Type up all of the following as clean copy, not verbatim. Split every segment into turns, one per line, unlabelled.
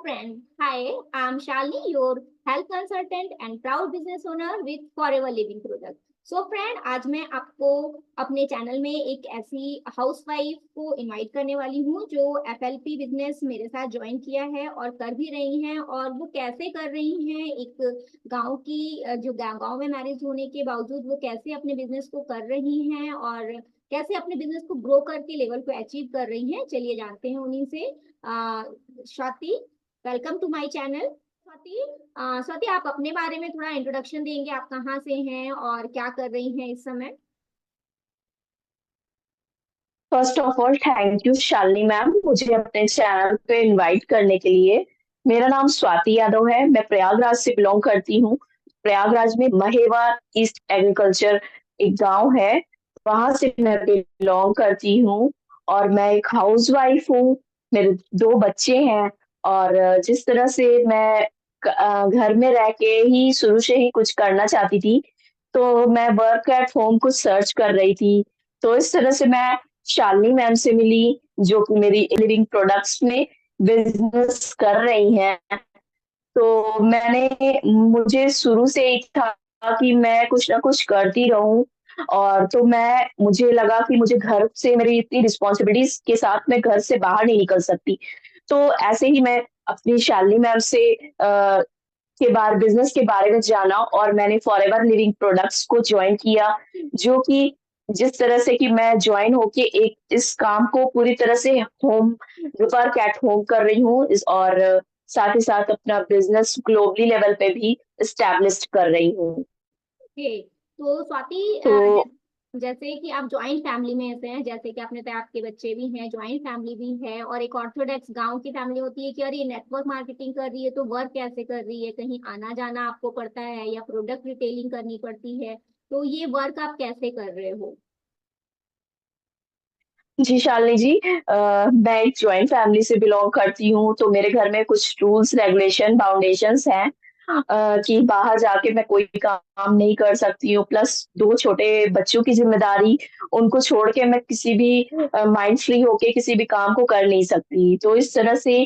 friend. Hi, I'm Shalini, your health consultant and proud business owner with Forever Living Product. So friend, आज मैं आपको अपने channel में एक ऐसी हाउसवाइफ को इनवाइट करने वाली हूँ जो एफएलपी बिजनेस मेरे साथ ज्वाइन किया है और कर भी रही हैं। और वो कैसे कर रही हैं, एक गांव की जो गांव में मैरिज होने के बावजूद वो कैसे अपने बिजनेस को कर रही हैं और कैसे अपने बिजनेस को ग्रो करके लेवल को अचीव कर रही हैं, चलिए जानते हैं उन्हीं से। Swati, welcome to my channel. Swati, Swati, आप अपने बारे में थोड़ा इंट्रोडक्शन देंगे, आप कहाँ से हैं और क्या कर रही हैं इस समय।
First of all thank you Shalini ma'am, मुझे अपने चैनल पे इनवाइट करने के लिए। मेरा नाम स्वाति यादव है। मैं प्रयागराज से बिलोंग करती हूँ। प्रयागराज में महेवा ईस्ट एग्रीकल्चर एक गांव है, वहां से मैं बिलोंग करती हूँ। और मैं एक हाउसवाइफ हूँ। मेरे दो बच्चे हैं। और जिस तरह से मैं घर में रह के ही शुरू से ही कुछ करना चाहती थी, तो मैं वर्क एट होम कुछ सर्च कर रही थी। तो इस तरह से मैं शालिनी मैम से मिली, जो कि मेरी लिविंग प्रोडक्ट्स में बिजनेस कर रही हैं। तो मुझे शुरू से ही था कि मैं कुछ ना कुछ करती रहूं। और तो मैं मुझे लगा कि मुझे घर से मेरी इतनी रिस्पॉन्सिबिलिटीज के साथ मैं घर से बाहर नहीं निकल सकती। तो ऐसे ही मैं अपनी शालिनी मैम से बिजनेस के बारे में जाना, और मैंने फॉरएवर लिविंग प्रोडक्ट्स को ज्वाइन किया। जो कि जिस तरह से कि मैं ज्वाइन होके एक इस काम को पूरी तरह से होम वर्क एट होम कर रही हूँ और साथ ही साथ अपना बिजनेस ग्लोबली लेवल पे भी स्टैब्लिश कर रही हूँ।
ओके, तो स्वाति,
तो
जैसे कि आप ज्वाइंट फैमिली में ऐसे हैं, जैसे कि आपने बताया आपके बच्चे भी हैं, ज्वाइंट फैमिली भी है और एक ऑर्थोडॉक्स गांव की फैमिली होती है कि अरे नेटवर्क मार्केटिंग कर रही है तो वर्क कैसे कर रही है, कहीं आना जाना आपको पड़ता है या प्रोडक्ट रिटेलिंग करनी पड़ती है, तो ये वर्क आप कैसे कर रहे हो।
जी शालिनी जी, मैं एक जॉइंट फैमिली से बिलोंग करती हूँ। तो मेरे घर में कुछ रूल्स रेगुलेशन फाउंडेशंस हैं, कि बाहर जाके मैं कोई काम नहीं कर सकती हूँ। प्लस दो छोटे बच्चों की जिम्मेदारी, उनको छोड़ के मैं किसी भी माइंड फ्री होके किसी भी काम को कर नहीं सकती। तो इस तरह से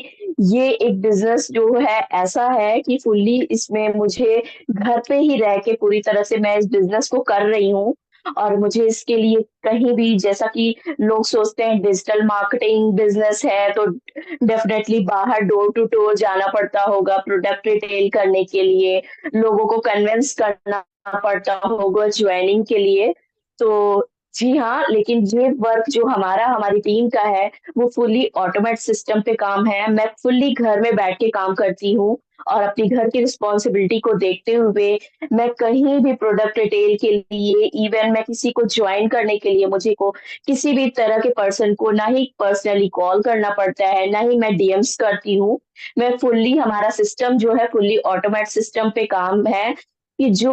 ये एक बिजनेस जो है ऐसा है कि फुल्ली इसमें मुझे घर पे ही रह के पूरी तरह से मैं इस बिजनेस को कर रही हूँ। और मुझे इसके लिए कहीं भी, जैसा कि लोग सोचते हैं डिजिटल मार्केटिंग बिजनेस है, तो डेफिनेटली बाहर डोर टू डोर जाना पड़ता होगा प्रोडक्ट रिटेल करने के लिए, लोगों को कन्विंस करना पड़ता होगा ज्वाइनिंग के लिए। तो जी हाँ, लेकिन ये वर्क जो हमारी टीम का है, वो फुल्ली ऑटोमेट सिस्टम पे काम है। मैं फुल्ली घर में बैठ के काम करती हूँ, और अपनी घर की रिस्पॉन्सिबिलिटी को देखते हुए मैं कहीं भी प्रोडक्ट रिटेल के लिए, इवन मैं किसी को ज्वाइन करने के लिए, मुझे को किसी भी तरह के पर्सन को ना ही पर्सनली कॉल करना पड़ता है, ना ही मैं डीएम्स करती हूँ। मैं फुल्ली, हमारा सिस्टम जो है फुल्ली ऑटोमेट सिस्टम पे काम है, कि जो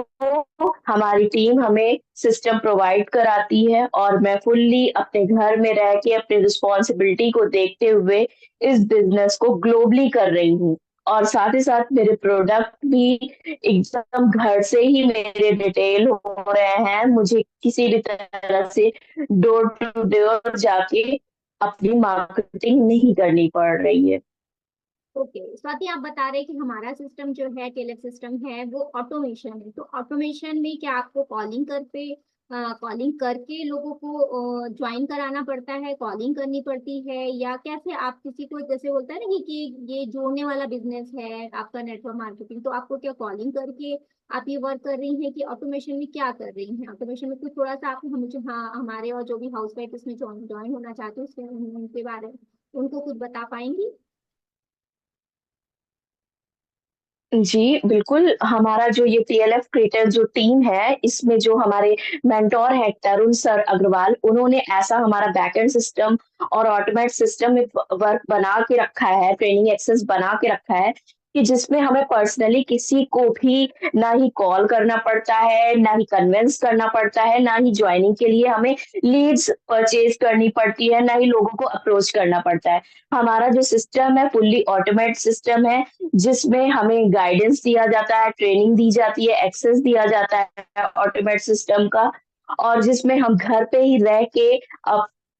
हमारी टीम हमें सिस्टम प्रोवाइड कराती है, और मैं फुल्ली अपने घर में रह के अपनी रिस्पॉन्सिबिलिटी को देखते हुए इस बिजनेस को ग्लोबली कर रही हूँ। और साथ ही साथ मेरे प्रोडक्ट भी एकदम घर से ही मेरे रिटेल हो रहे हैं। मुझे किसी भी तरह से डोर टू डोर जाके अपनी मार्केटिंग नहीं करनी पड़ रही है।
ओके, स्वाति, आप बता रहे हैं कि हमारा सिस्टम जो है, टेलर सिस्टम है, वो ऑटोमेशन है। तो ऑटोमेशन में क्या आपको कॉलिंग करके लोगों को ज्वाइन कराना पड़ता है, कॉलिंग करनी पड़ती है, या कैसे आप किसी को, जैसे बोलता है ना कि ये जोड़ने वाला बिजनेस है आपका नेटवर्क मार्केटिंग, तो आपको क्या कॉलिंग करके आप ये वर्क कर रही हैं कि ऑटोमेशन में क्या कर रही हैं। ऑटोमेशन में कुछ थोड़ा सा आप मुझे, हाँ, हमारे और जो भी हाउस वाइफ इसमें ज्वाइन होना चाहते हैं उसके उनके बारे में उनको कुछ बता पाएंगी।
जी, बिल्कुल। हमारा जो ये टीएलएफ क्रिएटर जो टीम है, इसमें जो हमारे मेंटर हैं तरुण सर अग्रवाल, उन्होंने ऐसा हमारा बैकएंड सिस्टम और ऑटोमेट सिस्टम में वर्क बना के रखा है, ट्रेनिंग एक्सेस बना के रखा है, कि जिसमें हमें पर्सनली किसी को भी ना ही कॉल करना पड़ता है, ना ही कन्विंस करना पड़ता है, ना ही ज्वाइनिंग के लिए हमें लीड्स परचेज़ करनी पड़ती है, ना ही लोगों को अप्रोच करना पड़ता है। हमारा जो सिस्टम है, फुल्ली ऑटोमेट सिस्टम है, जिसमें हमें गाइडेंस दिया जाता है, ट्रेनिंग दी जाती है, एक्सेस दिया जाता है ऑटोमेट सिस्टम का, और जिसमें हम घर पे ही रह के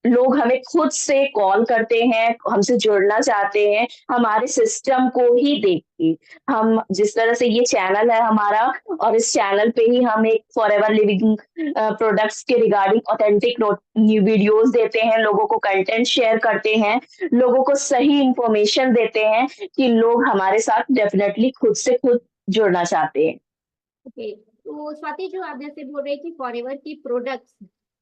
लोग हमें खुद से कॉल करते हैं, हमसे जुड़ना चाहते हैं, हमारे सिस्टम को ही देख के। हम जिस तरह से ये चैनल है हमारा और इस चैनल पे ही हम एक फॉरएवर लिविंग प्रोडक्ट्स के रिगार्डिंग ऑथेंटिक न्यू वीडियोज़ देते हैं, लोगों को कंटेंट शेयर करते हैं, लोगों को सही इन्फॉर्मेशन देते हैं कि लोग हमारे साथ डेफ़िनेटली खुद से खुद जुड़ना चाहते हैं।
ओके, तो स्वाति जो आप जैसे बोल रहे हैं कि फॉरएवर की प्रोडक्ट्स,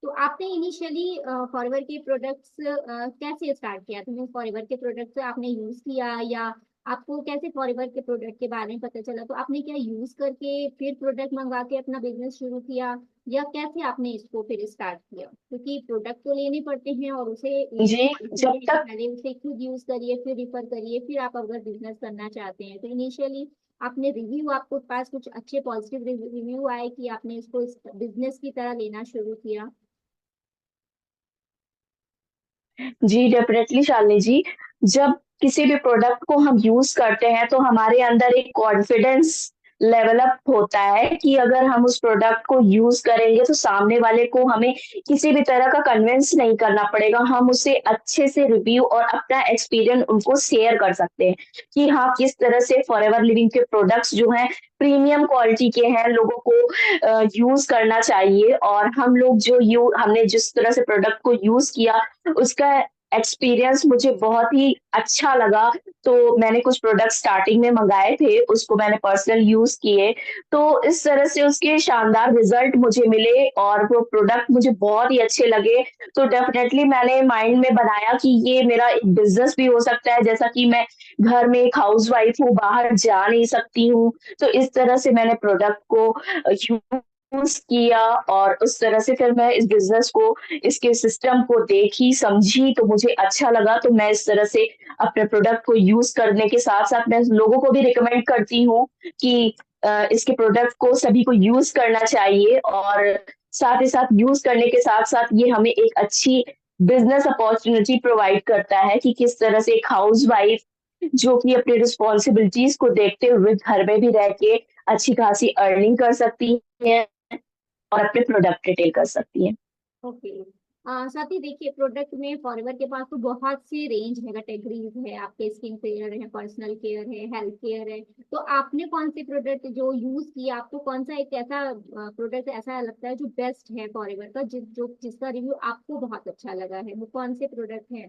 तो आपने इनिशियली फॉरएवर के प्रोडक्ट्स कैसे स्टार्ट किया? तो फॉरएवर के प्रोडक्ट्स आपने यूज किया, या आपको कैसे फॉरएवर के प्रोडक्ट के बारे में पता चला? तो आपने क्या यूज करके फिर प्रोडक्ट मंगवा के अपना बिजनेस शुरू किया, या कैसे आपने इसको फिर स्टार्ट किया? क्योंकि प्रोडक्ट तो लेने पड़ते हैं और उसे
जी, जब तक
पहले उसे खुद यूज करिए, फिर रिफर करिए, फिर आप अगर बिजनेस करना चाहते हैं तो इनिशियली आपने रिव्यू, आपके पास कुछ अच्छे पॉजिटिव रिव्यू आए कि आपने इसको इस बिजनेस की तरह लेना शुरू किया?
जी, डेफ़िनेटली शालिनी जी। जब किसी भी प्रोडक्ट को हम यूज़ करते हैं तो हमारे अंदर एक कॉन्फिडेंस लेवल अप होता है कि अगर हम उस प्रोडक्ट को यूज़ करेंगे तो सामने वाले को हमें किसी भी तरह का कन्विंस नहीं करना पड़ेगा। हम उसे अच्छे से रिव्यू और अपना एक्सपीरियंस उनको शेयर कर सकते हैं कि हाँ, किस तरह से फॉरएवर लिविंग के प्रोडक्ट्स जो हैं प्रीमियम क्वालिटी के हैं, लोगों को यूज़ करना चाहिए और हम लोग जो यू हमने जिस तरह से प्रोडक्ट को यूज़ किया उसका एक्सपीरियंस मुझे बहुत ही अच्छा लगा, तो मैंने कुछ प्रोडक्ट स्टार्टिंग में मँगाए थे, उसको मैंने पर्सनल यूज़ किए, तो इस तरह से उसके शानदार रिज़ल्ट मुझे मिले और वो प्रोडक्ट मुझे बहुत ही अच्छे लगे, तो डेफ़िनेटली मैंने माइंड में बनाया कि ये मेरा एक बिज़नेस भी हो सकता है, जैसा कि मैं घर में एक हाउसवाइफ़ हूँ, बाहर जा नहीं सकती हूँ, तो इस तरह से मैंने प्रोडक्ट को यूज़ किया और उस तरह से फिर मैं इस बिज़नेस को इसके सिस्टम को देखी, समझी तो मुझे अच्छा लगा, तो मैं इस तरह से अपने प्रोडक्ट को यूज़ करने के साथ-साथ मैं लोगों को भी रिकमेंड करती हूँ कि इसके प्रोडक्ट को सभी को यूज़ करना चाहिए और साथ ही साथ यूज़ करने के साथ-साथ ये हमें एक अच्छी बिज़नेस अपॉर्च्युनिटी प्रोवाइड करता है कि किस तरह से एक हाउसवाइफ़ जो कि अपनी रिस्पॉन्सिबिलिटीज़ को देखते हुए घर में भी रह के अच्छी खासी अर्निंग कर सकती हैं और अपने प्रोडक्ट रिटेल कर सकती हैं।
ओके, साथ ही देखिए प्रोडक्ट में फॉरएवर के पास तो बहुत सी रेंज है, कैटेगरीज है, आपके स्किन केयर है, पर्सनल केयर है, हेल्थ केयर है। तो आपने कौन से प्रोडक्ट जो यूज किया, आपको कौन सा एक ऐसा प्रोडक्ट ऐसा लगता है जो बेस्ट है फॉरएवर का, जिसका रिव्यू आपको बहुत अच्छा लगा है, वो कौन से प्रोडक्ट है?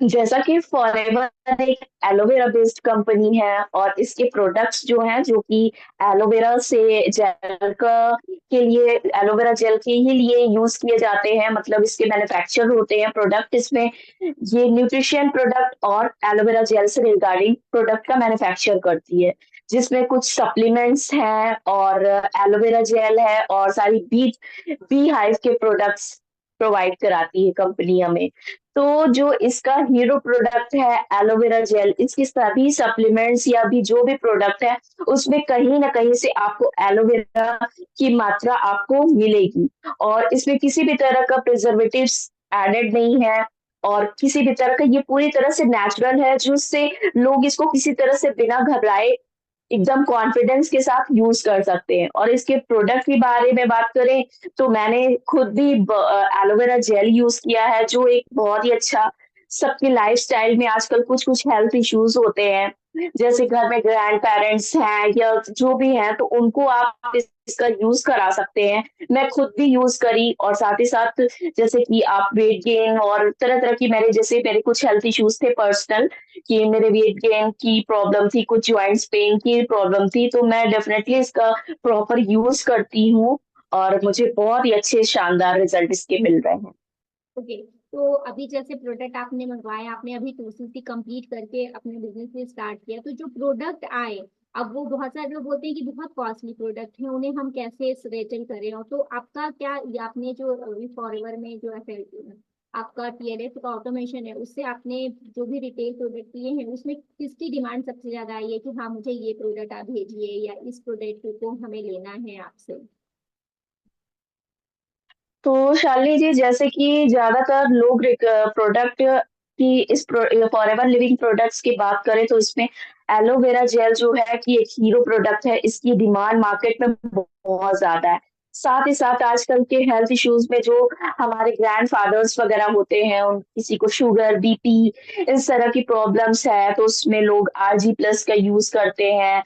जैसा कि फॉरएवर एक एलोवेरा बेस्ड कंपनी है और इसके प्रोडक्ट्स जो हैं जो कि एलोवेरा से जेल का के लिए एलोवेरा जेल के ही लिए यूज़ किए जाते हैं मतलब इसके मैन्युफैक्चर होते हैं प्रोडक्ट इसमें ये न्यूट्रिशन प्रोडक्ट और एलोवेरा जेल से रिगार्डिंग प्रोडक्ट का मैन्युफैक्चर करती है। जिसमें कुछ सप्लीमेंट्स हैं और एलोवेरा जेल है और सारी बी हाइव के प्रोडक्ट्स प्रोवाइड कराती है कंपनी हमें। तो जो इसका हीरो प्रोडक्ट है एलोवेरा जेल, इसकी सभी सप्लीमेंट्स या भी जो भी प्रोडक्ट है, उसमें कहीं न कहीं से आपको एलोवेरा की मात्रा आपको मिलेगी और इसमें किसी भी तरह का प्रिजर्वेटिव्स एडेड नहीं है और किसी भी तरह का ये पूरी तरह से नेचुरल है, जिससे लोग इसको किसी तरह से बिना घबराए एकदम कॉन्फिडेंस के साथ यूज़ कर सकते हैं और इसके प्रोडक्ट के बारे में बात करें, तो मैंने खुद भी एलोवेरा जेल यूज़ किया है, जो एक बहुत ही अच्छा सबके लाइफ़स्टाइल में आजकल कुछ-कुछ हेल्थ इश्यूज़ होते हैं, जैसे घर में ग्रैंड पेरेंट्स हैं या जो भी हैं, तो उनको आप इसका यूज़ करा सकते हैं। मैं खुद भी यूज़ करी और साथ ही साथ जैसे कि आप वेट गेन और तरह-तरह की मेरे कुछ हेल्थ इश्यूज़ थे पर्सनल, कि मेरे वेट गेन की प्रॉब्लम थी, कुछ जॉइंट्स पेन की प्रॉब्लम थी, तो मैं डेफ़िनेटली इसका प्रॉपर यूज़ करती हूँ और मुझे बहुत ही अच्छे शानदार रिज़ल्ट इसके मिल रहे हैं।
ओके, तो अभी जैसे प्रोडक्ट आपने मंगवाया, आपने अभी 2 CC कंप्लीट करके अपने बिजनेस में स्टार्ट किया, तो जो प्रोडक्ट आए, अब वो बहुत सारे लोग बोलते हैं कि बहुत कॉस्टली प्रोडक्ट है, उन्हें हम कैसे रिटेल करें? और तो आपका क्या, ये आपने जो अभी फॉरएवर में जो है आपका टीएलएफ का ऑटोमेशन है, उससे आपने जो भी रिटेल प्रोडक्ट लिए हैं, उसमें किसकी डिमांड सबसे ज्यादा आई है कि हाँ मुझे ये प्रोडक्ट आप भेजिए, या इस प्रोडक्ट को हमें लेना है आपसे?
तो शालिनी जी जैसे कि ज़्यादातर लोग प्रोडक्ट की फॉरएवर लिविंग प्रोडक्ट्स की बात करें तो इसमें एलोवेरा जेल जो है कि एक हीरो प्रोडक्ट है, इसकी डिमांड मार्केट में बहुत ज़्यादा है। साथ ही साथ आजकल के हेल्थ इश्यूज में जो हमारे ग्रैंडफादर्स वगैरह होते हैं, उन किसी को शुगर, बीपी, इस तरह की प्रॉब्लम्स है, तो उसमें लोग RG+ का यूज़ करते हैं।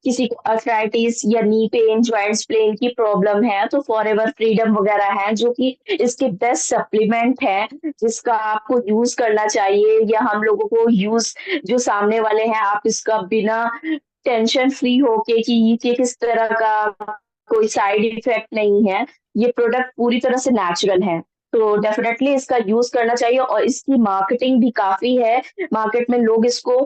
किसी को अर्थराइटिस या नी पेन, जॉइंट्स पेन की प्रॉब्लम है, तो फॉरएवर फ्रीडम वगैरह है, जो कि इसके बेस्ट सप्लीमेंट है, जिसका आपको यूज़ करना चाहिए, या हम लोगों को यूज़ जो सामने वाले हैं, आप इसका बिना टेंशन फ्री होके कि ये किस तरह का कोई साइड इफ़ेक्ट नहीं है, ये प्रोडक्ट पूरी तरह से नेचुरल है। तो डेफ़िनेटली इसका यूज़ करना चाहिए, और इसकी मार्केटिंग भी काफ़ी है। मार्केट में लोग इसको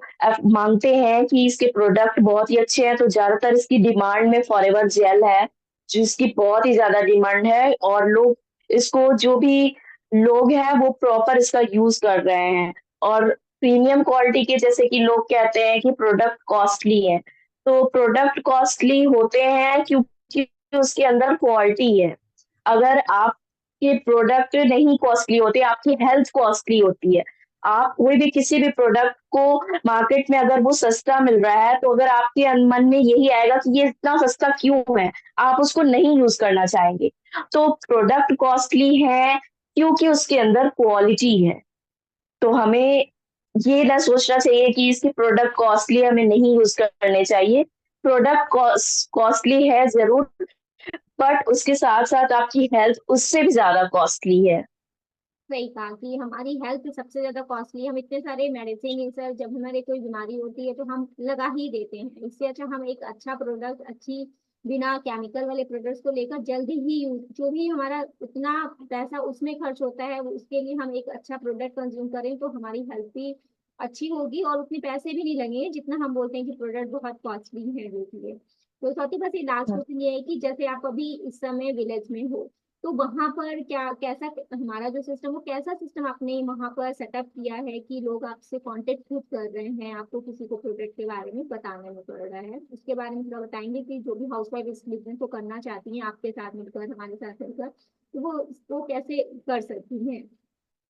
मानते हैं कि इसके प्रोडक्ट बहुत ही अच्छे हैं, तो ज़्यादातर इसकी डिमांड में फॉरएवर जेल है, जिसकी बहुत ही ज़्यादा डिमांड है, और लोग इसको जो भी लोग हैं वो प्रॉपर इसका यूज़ कर रहे हैं। और प्रीमियम क्वालिटी के, जैसे कि लोग कहते हैं कि प्रोडक्ट कॉस्टली है, तो प्रोडक्ट कॉस्टली होते हैं क्योंकि उसके अंदर क्वालिटी है। अगर आपके प्रोडक्ट नहीं कॉस्टली होते, आपकी हेल्थ कॉस्टली होती है। आप कोई भी किसी भी प्रोडक्ट को मार्केट में अगर वो सस्ता मिल रहा है, तो अगर आपके मन में यही आएगा कि ये इतना सस्ता क्यों है, आप उसको नहीं यूज़ करना चाहेंगे। तो प्रोडक्ट कॉस्टली है क्योंकि उसके अंदर क्वालिटी है। तो हमें ये ना सोचना चाहिए कि इसके प्रोडक्ट कॉस्टली हमें नहीं यूज़ करने चाहिए। प्रोडक्ट कॉस्टली है ज़रूर, बट उसके साथ-साथ आपकी हेल्थ उससे भी ज़्यादा कॉस्टली है।
सही कहा कि हमारी हेल्थ सबसे ज्यादा कॉस्टली, हम इतने सारे मेडिसिन ये सब जब हमारे कोई बीमारी होती है तो हम लगा ही देते हैं। इससे अच्छा हम एक अच्छा प्रोडक्ट, अच्छी बिना केमिकल वाले प्रोडक्ट्स को लेकर जल्दी ही यूज, जो भी हमारा उतना पैसा उसमें खर्च होता है उसके लिए हम एक अच्छा प्रोडक्ट कंज्यूम करें तो हमारी हेल्थ भी अच्छी होगी और उतने पैसे भी नहीं लगेंगे जितना हम बोलते हैं कि प्रोडक्ट बहुत कॉस्टली है जो कि है। तो साथ ही बस ये लास्ट
हुँ।
क्वेश्चन ये है कि जैसे आप अभी इस समय विलेज में हो, तो वहां पर क्या कैसा हमारा जो सिस्टम, वो कैसा सिस्टम आपने वहां पर सेटअप किया है कि लोग आपसे कांटेक्ट खुद कर रहे हैं, आपको किसी को प्रोडक्ट के बारे में बताने में पड़ रहा है, उसके बारे में थोड़ा बताएंगे कि जो भी हाउस वाइफ इस बिजनेस को करना चाहती हैं आपके साथ मिलकर, हमारे साथ मिलकर, तो वो कैसे कर सकती हैं।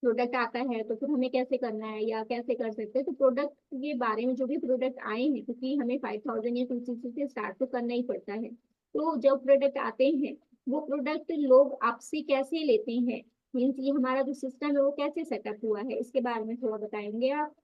प्रोडक्ट आता है तो फिर हमें कैसे करना है या कैसे कर सकते हैं, तो प्रोडक्ट के बारे में, जो भी प्रोडक्ट आए हैं, क्योंकि हमें 5,000 या 2,000 से स्टार्ट तो करना ही पड़ता है, तो जब प्रोडक्ट आते हैं वो प्रोडक्ट लोग आपसे कैसे लेते हैं, मीन्स ये हमारा जो सिस्टम है वो कैसे सेटअप हुआ है, इसके बारे में थोड़ा बताएंगे आप।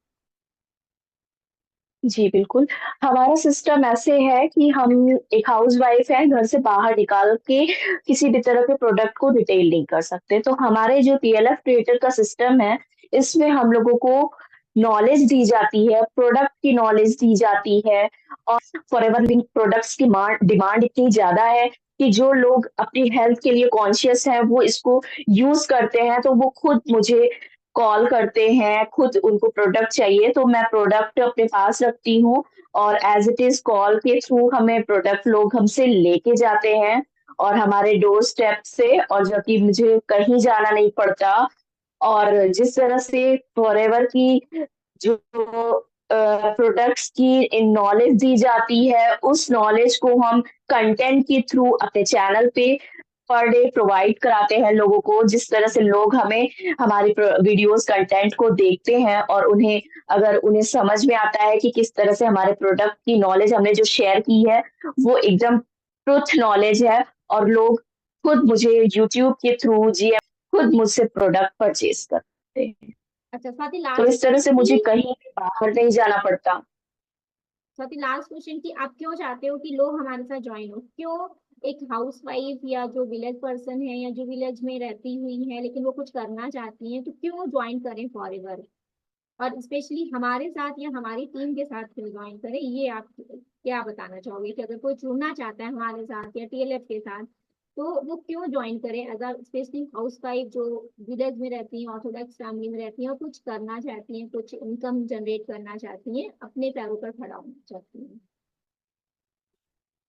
जी, बिल्कुल। हमारा सिस्टम ऐसे है कि हम एक हाउसवाइफ़ है, घर से बाहर निकाल के किसी भी तरह के प्रोडक्ट को रिटेल नहीं कर सकते। तो हमारे जो TLF क्रिएटर का सिस्टम है, इसमें हम लोगों को नॉलेज दी जाती है, प्रोडक्ट की नॉलेज दी जाती है, और फॉरएवर लिविंग प्रोडक्ट्स की डिमांड इतनी ज़्यादा है कि जो लोग अपनी हेल्थ के लिए कॉन्शियस हैं, वो इसको यूज़ करते हैं, तो वो खुद मुझे कॉल करते हैं, खुद उनको प्रोडक्ट चाहिए, तो मैं प्रोडक्ट अपने पास रखती हूँ, और एज़ इट इज़ कॉल के थ्रू हमें प्रोडक्ट लोग हमसे लेके जाते हैं, और हमारे डोर स्टेप से, और जबकि मुझे कहीं जाना नहीं पड़ता। और जिस तरह से फॉरएवर की जो प्रोडक्ट्स की नॉलेज दी जाती है, उस नॉलेज को हम कंटेंट के थ्रू अपने चैनल पे पर डे प्रोवाइड कराते हैं लोगों को, जिस तरह से लोग हमें हमारी वीडियोस कंटेंट को देखते हैं, और उन्हें, अगर उन्हें समझ में आता है कि किस तरह से हमारे प्रोडक्ट की नॉलेज हमने जो शेयर की है वो एकदम ट्रुथ नॉलेज है, और लोग खुद मुझे यूट्यूब के थ्रू, GM खुद मुझसे प्रोडक्ट परचेज करते हैं।
अच्छा स्वाति,
तो
लास्ट
इस तरह से मुझे
कि
कहीं भी बाहर नहीं जाना पड़ता।
स्वाति लास्ट क्वेश्चन कि आप क्यों चाहते हो कि लोग हमारे साथ ज्वाइन हो, क्यों एक हाउस वाइफ या जो विलेज पर्सन है या जो विलेज में रहती हुई है लेकिन वो कुछ करना चाहती हैं, तो क्यों ज्वाइन करें फॉरएवर, और स्पेशली हमारे साथ या हमारी टीम के साथ क्यों ज्वाइन करें, ये आप क्या बताना चाहोगे कि अगर कोई जुड़ना चाहता है हमारे साथ या TLF के साथ तो वो क्यों ज्वाइन करें, as a specially house wife जो विलेज में रहती हैं, ऑर्थोडॉक्स फैमिली में रहती हैं और कुछ करना चाहती हैं, कुछ इनकम जनरेट करना चाहती हैं, अपने पैरों पर खड़ा होना चाहती हैं।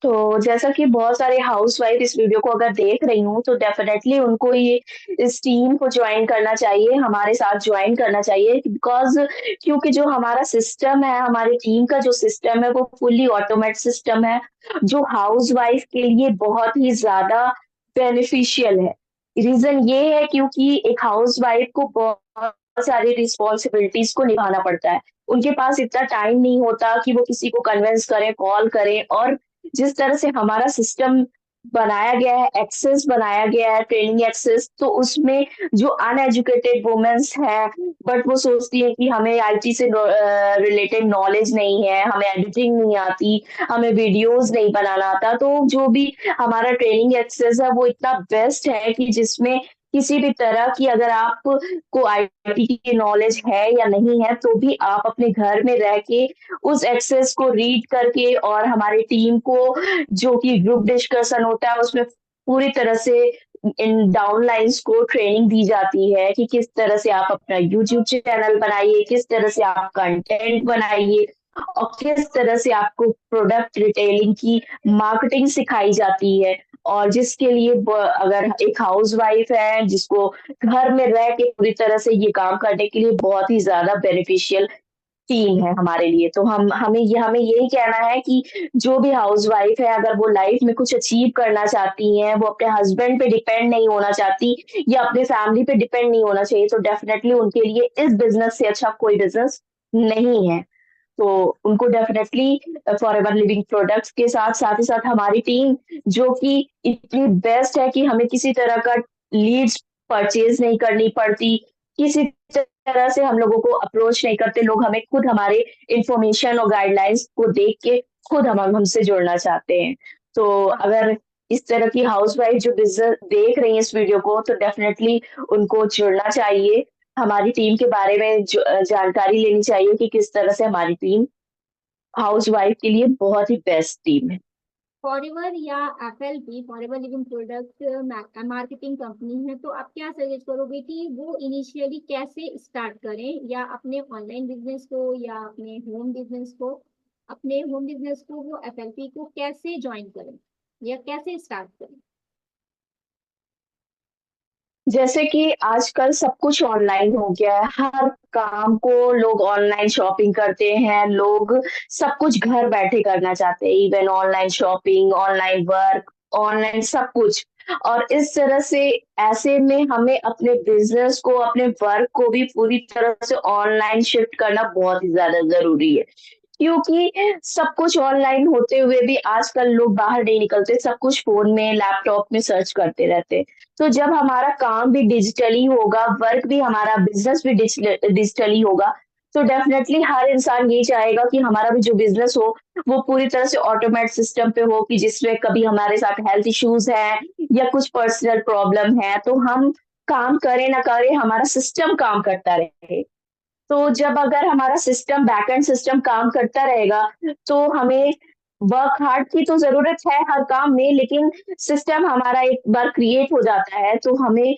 तो जैसा कि बहुत सारे हाउसवाइफ इस वीडियो को अगर देख रही हूँ, तो डेफिनेटली उनको ये इस टीम को जॉइन करना चाहिए, हमारे साथ जॉइन करना चाहिए, बिकॉज़ क्योंकि जो हमारा सिस्टम है, हमारी टीम का जो सिस्टम है, वो फुल्ली ऑटोमेट सिस्टम है, जो हाउसवाइफ के लिए बहुत ही ज़्यादा बेनिफिशियल है। रीज़न ये है क्योंकि एक हाउसवाइफ को बहुत सारी रिस्पॉन्सिबिलिटीज़ को निभाना पड़ता है। उनके पास इतना टाइम नहीं होता कि वो किसी को कन्विंस करें, कॉल करें, और जिस तरह से हमारा सिस्टम बनाया गया है, एक्सेस बनाया गया है, ट्रेनिंग एक्सेस, तो उसमें जो अनएजुकेटेड वुमेन्स है, बट वो सोचती है कि हमें आईटी से रिलेटेड नॉलेज नहीं है, हमें एडिटिंग नहीं आती, हमें वीडियोस नहीं बनाना आता, तो जो भी हमारा ट्रेनिंग एक्सेस है वो इतना बेस्ट है कि जिसमें किसी भी तरह की अगर आप को आईटी की नॉलेज है या नहीं है, तो भी आप अपने घर में रह के उस एक्सेस को रीड करके, और हमारी टीम को जो कि ग्रुप डिस्कशन होता है उसमें पूरी तरह से इन डाउनलाइंस को ट्रेनिंग दी जाती है कि किस तरह से आप अपना यूट्यूब चैनल बनाइए, किस तरह से आप कंटेंट बनाइए, और किस तरह से आपको प्रोडक्ट रिटेलिंग की मार्केटिंग सिखाई जाती है। और जिसके लिए अगर एक हाउसवाइफ है जिसको घर में रह के पूरी तरह से ये काम करने के लिए बहुत ही ज्यादा बेनिफिशियल टीम है हमारे लिए। तो हमें यही कहना है कि जो भी हाउसवाइफ है, अगर वो लाइफ में कुछ अचीव करना चाहती हैं, वो अपने हस्बैंड पे डिपेंड नहीं होना चाहती या अपने फैमिली पे डिपेंड नहीं होना चाहिए, तो डेफिनेटली उनके लिए इस बिज़नेस से अच्छा कोई बिज़नेस नहीं है। तो उनको डेफिनेटली फॉरएवर लिविंग प्रोडक्ट्स के साथ ही साथ हमारी टीम जो कि इतनी बेस्ट है कि हमें किसी तरह का लीड्स परचेज़ नहीं करनी पड़ती, किसी तरह से हम लोगों को अप्रोच नहीं करते, लोग हमें खुद हमारे इन्फॉर्मेशन और गाइडलाइंस को देख के खुद हम हमसे जुड़ना चाहते हैं। तो अगर इस तरह की हाउसवाइफ जो बिज़नेस देख रही हैं इस वीडियो को, तो डेफिनेटली उनको जुड़ना चाहिए। हमारी टीम के बारे में जानकारी लेनी चाहिए कि किस तरह से हमारी टीम हाउसवाइफ के लिए बहुत ही बेस्ट टीम है।
फॉरएवर या FLP forever living product marketing company है, तो आप क्या सजेस्ट करोगे कि वो इनिशियली कैसे स्टार्ट करें, या अपने ऑनलाइन बिजनेस को या अपने होम बिजनेस को वो एफएलपी को कैसे ज्वाइन करें या कैसे स्टार्ट करें?
जैसे कि आजकल सब कुछ ऑनलाइन हो गया है, हर काम को लोग ऑनलाइन शॉपिंग करते हैं, लोग सब कुछ घर बैठे करना चाहते हैं, even online shopping, online work, online सब कुछ। और इस तरह से ऐसे में हमें अपने बिज़नेस को, अपने वर्क को भी पूरी तरह से ऑनलाइन शिफ्ट करना बहुत ही ज़्यादा ज़रूरी है। क्योंकि सब कुछ ऑनलाइन होते हुए भी आजकल लोग बाहर नहीं निकलते, सब कुछ फ़ोन में, लैपटॉप में सर्च करते रहते हैं। तो जब हमारा काम भी डिजिटली होगा, वर्क भी हमारा, बिज़नेस भी डिजिटली होगा, तो डेफ़िनेटली हर इंसान ये चाहेगा कि हमारा भी जो बिज़नेस हो, वो पूरी तरह से ऑटोमेट सिस्टम पे हो, कि जिसमें कभी हमारे साथ हेल्थ इश्यूज़ हैं या कुछ पर्सनल प्रॉब्लम है, तो हम काम करें ना करें, हमारा सिस्टम काम करता रहे। तो जब अगर हमारा सिस्टम, बैकएंड सिस्टम काम करता रहेगा, तो हमें वर्क हार्ड की तो ज़रूरत है हर काम में, लेकिन सिस्टम हमारा एक बार क्रिएट हो जाता है, तो हमें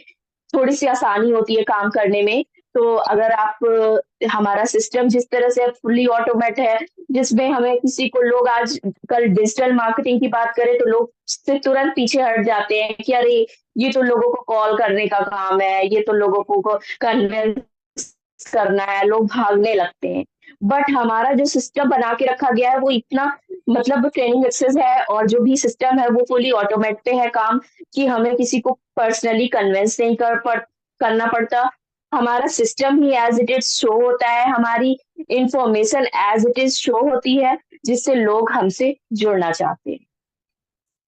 थोड़ी-सी आसानी होती है काम करने में। तो अगर आप हमारा सिस्टम जिस तरह से फुली ऑटोमेट है, जिसमें हमें किसी को, लोग आजकल डिजिटल मार्केटिंग की बात करें, तो लोग उससे तुरंत पीछे हट जाते हैं कि अरे! ये तो लोगों को कॉल करने का काम है, ये तो लोगों को कन्विंस करना है, लोग भागने लगते हैं। बट हमारा जो सिस्टम बना के रखा गया है वो इतना, मतलब ट्रेनिंग एक्सेस है, और जो भी सिस्टम है वो फुली ऑटोमेट पे है काम, कि हमें किसी को पर्सनली कन्विंस नहीं करना पड़ता। हमारा system he as it is show होता है, हमारी information as it is show होती है, जिससे लोग हमसे जुड़ना चाहते हैं।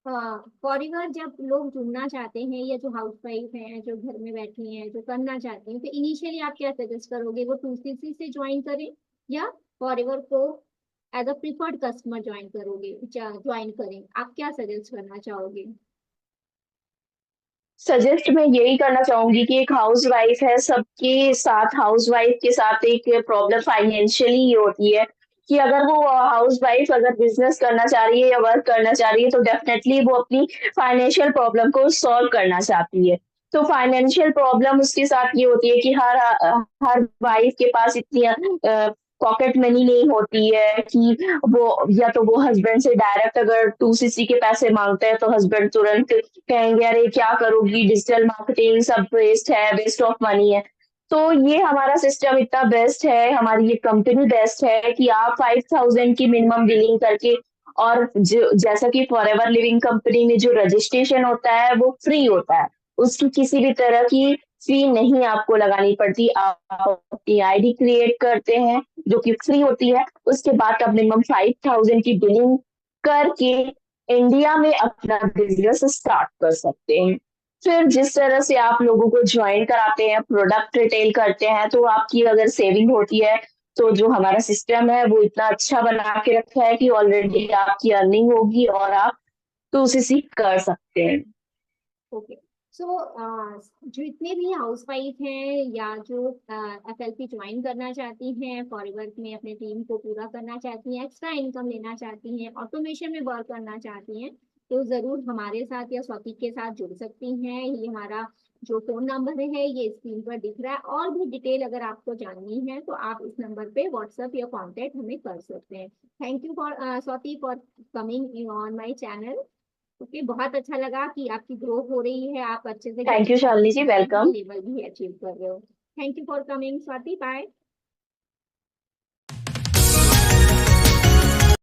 फॉरएवर जब लोग जुड़ना चाहते हैं, या जो हाउसवाइफ हैं जो घर में बैठी हैं जो करना चाहती हैं, तो इनिशियली आप क्या सजेस्ट करोगे, वो 2CC से ज्वाइन करें या फॉरएवर को as a preferred customer join करें? आप क्या सजेस्ट करना चाहोगे?
सजेस्ट मैं यही करना चाहूँगी कि एक हाउसवाइफ है, सबके साथ हाउसवाइफ के साथ एक प्रॉब्लम फाइनेंशियली ये होती है कि अगर वो हाउसवाइफ अगर बिज़नेस करना चाह रही है या वर्क करना चाह रही है, तो डेफ़िनेटली वो अपनी फाइनेंशियल प्रॉब्लम को सॉल्व करना चाहती है। तो फाइनेंशियल प्रॉब्लम उसके साथ ये होती है कि हर वाइफ के पास इतनी पॉकेट मनी नहीं होती है कि वो, या तो वो हस्बैंड से डायरेक्ट अगर 2CC के पैसे माँगते हैं, तो हस्बैंड तुरंत कहेंगे अरे क्या करोगी, डिजिटल मार्केटिंग सब वेस्ट है, वेस्ट ऑफ मनी है। तो ये हमारा सिस्टम इतना बेस्ट है, हमारी ये कंपनी बेस्ट है कि आप 5000 की मिनिमम बिलिंग करके, और जो जैसा कि फॉरएवर लिविंग कंपनी में जो रजिस्ट्रेशन होता है वो फ्री होता है। उसकी किसी भी तरह की फी नहीं आपको लगानी पड़ती। आप अपनी आईडी क्रिएट करते हैं जो कि फ्री होती है। उसके बाद आप मिनिमम 5000 की बिलिंग करके इंडिया में अपना बिजनेस स्टार्ट कर सकते हैं। फिर जिस तरह से आप लोगों को ज्वाइन कराते हैं, प्रोडक्ट रिटेल करते हैं, तो आपकी अगर सेविंग होती है, तो जो हमारा सिस्टम है वो इतना अच्छा बना के रखा है कि ऑलरेडी आपकी अर्निंग होगी और आप तो उसे सीख कर सकते हैं।
ओके। सो जो इतने भी हाउसवाइफ हैं या जो एफएलपी ज्वाइन करना चाहती हैं, फॉरवर्क में अपने टीम को पूरा करना चाहती हैं, एक्स्ट्रा इनकम लेना चाहती हैं, ऑटोमेशन में वर्क करना चाहती हैं, तो जरूर हमारे साथ या स्वाति के साथ जुड़ सकती हैं। ये हमारा जो फोन नंबर है ये स्क्रीन पर दिख रहा है। और भी डिटेल अगर आपको जाननी है तो आप इस नंबर पे व्हाट्सएप या कांटेक्ट हमें कर सकते हैं। Thank you for Swati for coming on my channel. Okay, बहुत अच्छा लगा कि आपकी ग्रोथ हो रही है, आप अच्छे से
thank you Shalini ji, welcome.
Level भी अचीव कर रहे हो। Thank you for coming Swati, bye.